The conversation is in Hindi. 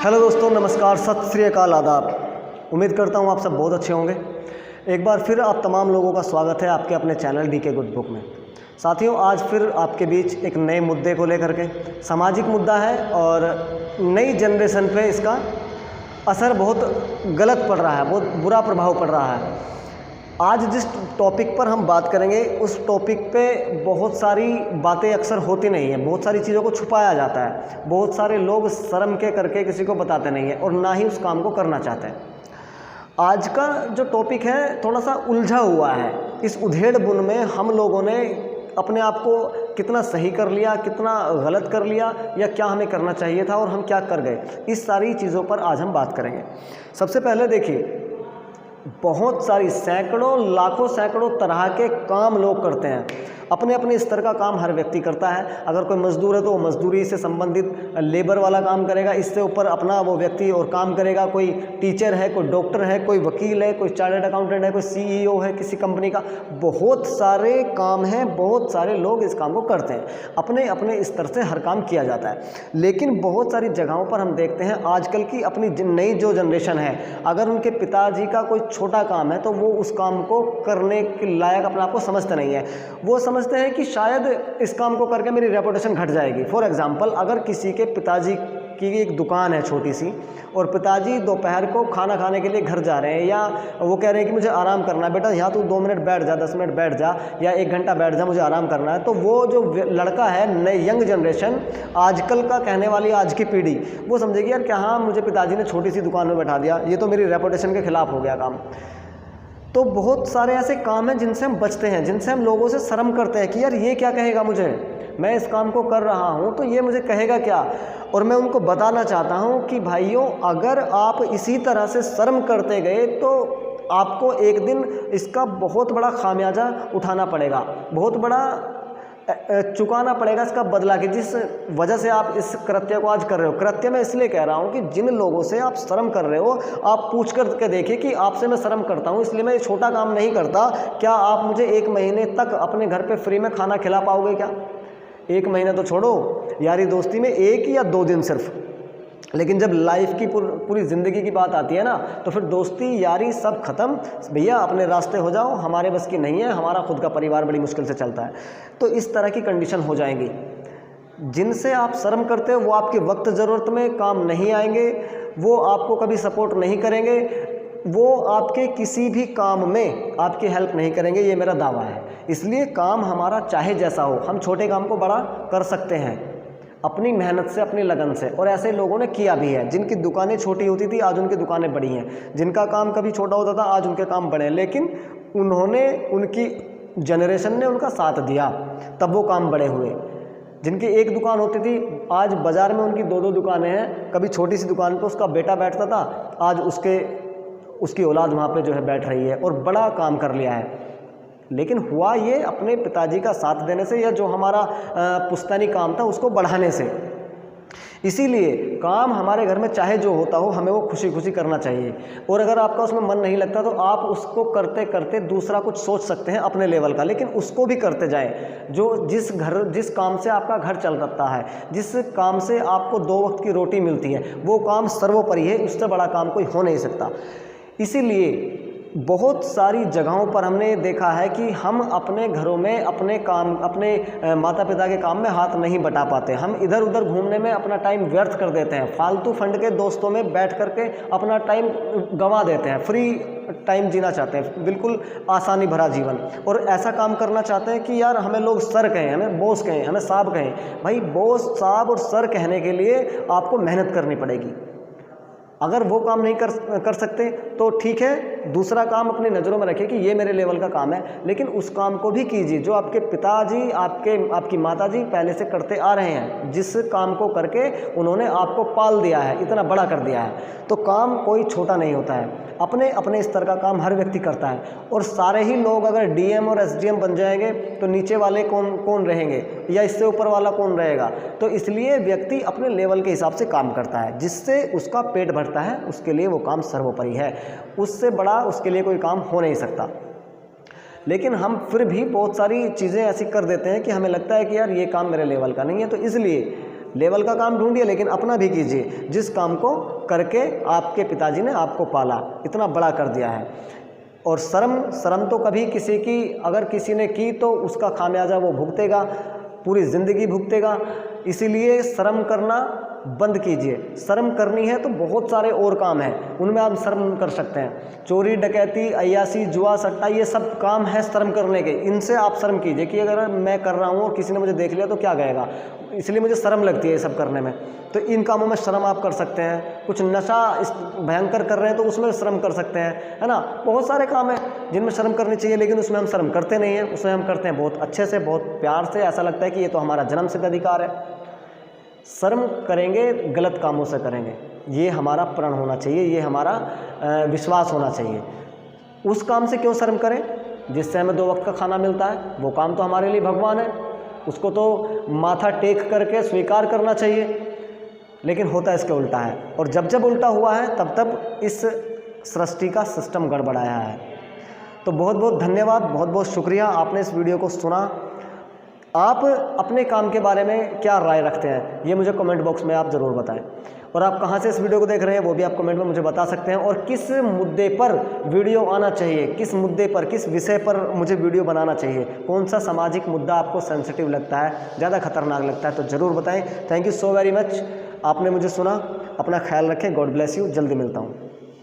हेलो दोस्तों, नमस्कार, सत श्री अकाल, आदाब। उम्मीद करता हूँ आप सब बहुत अच्छे होंगे। एक बार फिर आप तमाम लोगों का स्वागत है आपके अपने चैनल डीके गुड बुक में। साथियों, आज फिर आपके बीच एक नए मुद्दे को लेकर के, सामाजिक मुद्दा है और नई जनरेशन पे इसका असर बहुत गलत पड़ रहा है, बहुत बुरा प्रभाव पड़ रहा है। आज जिस टॉपिक पर हम बात करेंगे उस टॉपिक पे बहुत सारी बातें अक्सर होती नहीं है, बहुत सारी चीज़ों को छुपाया जाता है, बहुत सारे लोग शर्म के करके किसी को बताते नहीं हैं और ना ही उस काम को करना चाहते हैं। आज का जो टॉपिक है थोड़ा सा उलझा हुआ है। इस उधेड़-बुन में हम लोगों ने अपने आप को कितना सही कर लिया, कितना गलत कर लिया, या क्या हमें करना चाहिए था और हम क्या कर गए, इस सारी चीज़ों पर आज हम बात करेंगे। सबसे पहले देखिए, बहुत सारी सैकड़ों लाखों सैकड़ों तरह के काम लोग करते हैं। अपने अपने स्तर का काम हर व्यक्ति करता है। अगर कोई मजदूर है तो वो मजदूरी से संबंधित लेबर वाला काम करेगा, इससे ऊपर अपना वो व्यक्ति और काम करेगा। कोई टीचर है, कोई डॉक्टर है, कोई वकील है, कोई चार्टर्ड अकाउंटेंट है, कोई सीईओ है किसी कंपनी का। बहुत सारे काम हैं, बहुत सारे लोग इस काम को करते हैं। अपने अपने स्तर से हर काम किया जाता है। लेकिन बहुत सारी जगहों पर हम देखते हैं आजकल की अपनी नई जो जनरेशन है, अगर उनके पिताजी का कोई छोटा काम है तो वो उस काम को करने के लायक अपने आप को समझते नहीं है। वो समझते हैं कि शायद इस काम को करके मेरी रेपुटेशन घट जाएगी। फॉर एग्जांपल, अगर किसी के पिताजी की एक दुकान है छोटी सी और पिताजी दोपहर को खाना खाने के लिए घर जा रहे हैं, या वो कह रहे हैं कि मुझे आराम करना है, बेटा यहाँ तू 2 मिनट बैठ जा, 10 मिनट बैठ जा, या 1 घंटा बैठ जा, मुझे आराम करना है। तो वो जो लड़का है, नई यंग जनरेशन, आजकल का कहने वाली आज की पीढ़ी, वो समझेगी यार क्या, हाँ मुझे पिताजी ने छोटी सी दुकान में बैठा दिया, ये तो मेरी रेपुटेशन के खिलाफ हो गया काम। तो बहुत सारे ऐसे काम हैं जिनसे हम बचते हैं, जिनसे हम लोगों से शर्म करते हैं कि यार ये क्या कहेगा मुझे, मैं इस काम को कर रहा हूँ तो ये मुझे कहेगा क्या। और मैं उनको बताना चाहता हूँ कि भाइयों, अगर आप इसी तरह से शर्म करते गए तो आपको एक दिन इसका बहुत बड़ा खामियाजा उठाना पड़ेगा, बहुत बड़ा चुकाना पड़ेगा इसका बदला, कि जिस वजह से आप इस कृत्य को आज कर रहे हो। कृत्य मैं इसलिए कह रहा हूँ कि जिन लोगों से आप शर्म कर रहे हो, आप पूछ कर के देखिए कि आपसे मैं शर्म करता हूँ इसलिए मैं ये छोटा काम नहीं करता, क्या आप मुझे 1 महीने तक अपने घर पे फ्री में खाना खिला पाओगे क्या? 1 महीने तो छोड़ो, यारी दोस्ती में 1 या 2 दिन सिर्फ। लेकिन जब लाइफ की पूरी ज़िंदगी की बात आती है ना, तो फिर दोस्ती यारी सब ख़त्म। भैया अपने रास्ते हो जाओ, हमारे बस की नहीं है, हमारा खुद का परिवार बड़ी मुश्किल से चलता है। तो इस तरह की कंडीशन हो जाएंगी। जिनसे आप शर्म करते हो वो आपके वक्त ज़रूरत में काम नहीं आएंगे, वो आपको कभी सपोर्ट नहीं करेंगे, वो आपके किसी भी काम में आपकी हेल्प नहीं करेंगे, ये मेरा दावा है। इसलिए काम हमारा चाहे जैसा हो, हम छोटे काम को बड़ा कर सकते हैं अपनी मेहनत से, अपनी लगन से। और ऐसे लोगों ने किया भी है। जिनकी दुकानें छोटी होती थी आज उनकी दुकानें बड़ी हैं, जिनका काम कभी छोटा होता था आज उनके काम बड़े हैं। लेकिन उन्होंने, उनकी जनरेशन ने उनका साथ दिया, तब वो काम बड़े हुए। जिनकी एक दुकान होती थी आज बाज़ार में उनकी 2-2 दुकानें हैं। कभी छोटी सी दुकान पर उसका बेटा बैठता था, आज उसकी औलाद वहाँ पर जो है बैठ रही है और बड़ा काम कर लिया है। लेकिन हुआ ये अपने पिताजी का साथ देने से, या जो हमारा पुश्तैनी काम था उसको बढ़ाने से। इसीलिए काम हमारे घर में चाहे जो होता हो, हमें वो खुशी खुशी करना चाहिए। और अगर आपका उसमें मन नहीं लगता तो आप उसको करते करते दूसरा कुछ सोच सकते हैं अपने लेवल का, लेकिन उसको भी करते जाएं। जिस काम से आपका घर चल सकता है, जिस काम से आपको 2 वक्त की रोटी मिलती है, वो काम सर्वोपरि है, उससे बड़ा काम कोई हो नहीं सकता। इसीलिए बहुत सारी जगहों पर हमने देखा है कि हम अपने घरों में अपने काम, अपने माता पिता के काम में हाथ नहीं बटा पाते। हम इधर उधर घूमने में अपना टाइम व्यर्थ कर देते हैं, फालतू फंड के दोस्तों में बैठ करके अपना टाइम गंवा देते हैं, फ्री टाइम जीना चाहते हैं, बिल्कुल आसानी भरा जीवन। और ऐसा काम करना चाहते हैं कि यार हमें लोग सर कहें, हमें बॉस कहें, हमें साहब कहें। भाई बॉस, साहब और सर कहने के लिए आपको मेहनत करनी पड़ेगी। अगर वो काम नहीं कर सकते तो ठीक है, दूसरा काम अपनी नज़रों में रखें कि ये मेरे लेवल का काम है, लेकिन उस काम को भी कीजिए जो आपके पिताजी, आपकी माताजी पहले से करते आ रहे हैं, जिस काम को करके उन्होंने आपको पाल दिया है, इतना बड़ा कर दिया है। तो काम कोई छोटा नहीं होता है, अपने अपने स्तर का काम हर व्यक्ति करता है। और सारे ही लोग अगर डीएम और एसडीएम बन जाएंगे तो नीचे वाले कौन रहेंगे, या इससे ऊपर वाला कौन रहेगा। तो इसलिए व्यक्ति अपने लेवल के हिसाब से काम करता है, जिससे उसका पेट भरता है, उसके लिए वो काम सर्वोपरि है। उससे बड़ा उसके लिए कोई काम हो नहीं सकता। लेकिन हम फिर भी बहुत सारी चीज़ें ऐसी कर देते हैं कि हमें लगता है कि यार ये काम मेरे लेवल का नहीं है। तो इसलिए लेवल का काम ढूंढिए लेकिन अपना भी कीजिए, जिस काम को करके आपके पिताजी ने आपको पाला, इतना बड़ा कर दिया है। और शर्म तो कभी किसी की, अगर किसी ने की तो उसका खामियाजा वो भुगतेगा, पूरी ज़िंदगी भुगतेगा। इसीलिए शर्म करना बंद कीजिए। शर्म करनी है तो बहुत सारे और काम हैं, उनमें आप शर्म कर सकते हैं। चोरी, डकैती, अय्यासी, जुआ, सट्टा, ये सब काम है शर्म करने के। इनसे आप शर्म कीजिए कि अगर मैं कर रहा हूँ और किसी ने मुझे देख लिया तो क्या कहेगा, इसलिए मुझे शर्म लगती है ये सब करने में। तो इन कामों में शर्म आप कर सकते हैं। कुछ नशा भयंकर कर रहे हैं तो उसमें शर्म कर सकते हैं, है ना। बहुत सारे काम हैं जिनमें शर्म करनी चाहिए, लेकिन उसमें हम शर्म करते नहीं हैं। उसमें हम करते हैं बहुत अच्छे से, बहुत प्यार से, ऐसा लगता है कि ये तो हमारा जन्मसिद्ध अधिकार है। शर्म करेंगे गलत कामों से करेंगे, ये हमारा प्रण होना चाहिए, ये हमारा विश्वास होना चाहिए। उस काम से क्यों शर्म करें जिससे हमें 2 वक्त का खाना मिलता है? वो काम तो हमारे लिए भगवान है, उसको तो माथा टेक करके स्वीकार करना चाहिए। लेकिन होता इसके उल्टा है, और जब जब उल्टा हुआ है तब तब इस सृष्टि का सिस्टम गड़बड़ाया है। तो बहुत बहुत धन्यवाद, बहुत बहुत शुक्रिया, आपने इस वीडियो को सुना। आप अपने काम के बारे में क्या राय रखते हैं ये मुझे कमेंट बॉक्स में आप ज़रूर बताएं। और आप कहाँ से इस वीडियो को देख रहे हैं वो भी आप कमेंट में मुझे बता सकते हैं। और किस मुद्दे पर वीडियो आना चाहिए, किस मुद्दे पर, किस विषय पर मुझे वीडियो बनाना चाहिए, कौन सा सामाजिक मुद्दा आपको सेंसिटिव लगता है, ज़्यादा खतरनाक लगता है, तो ज़रूर बताएं। Thank you so very much, आपने मुझे सुना। अपना ख्याल रखें, गॉड ब्लेस यू, जल्दी मिलता हूँ।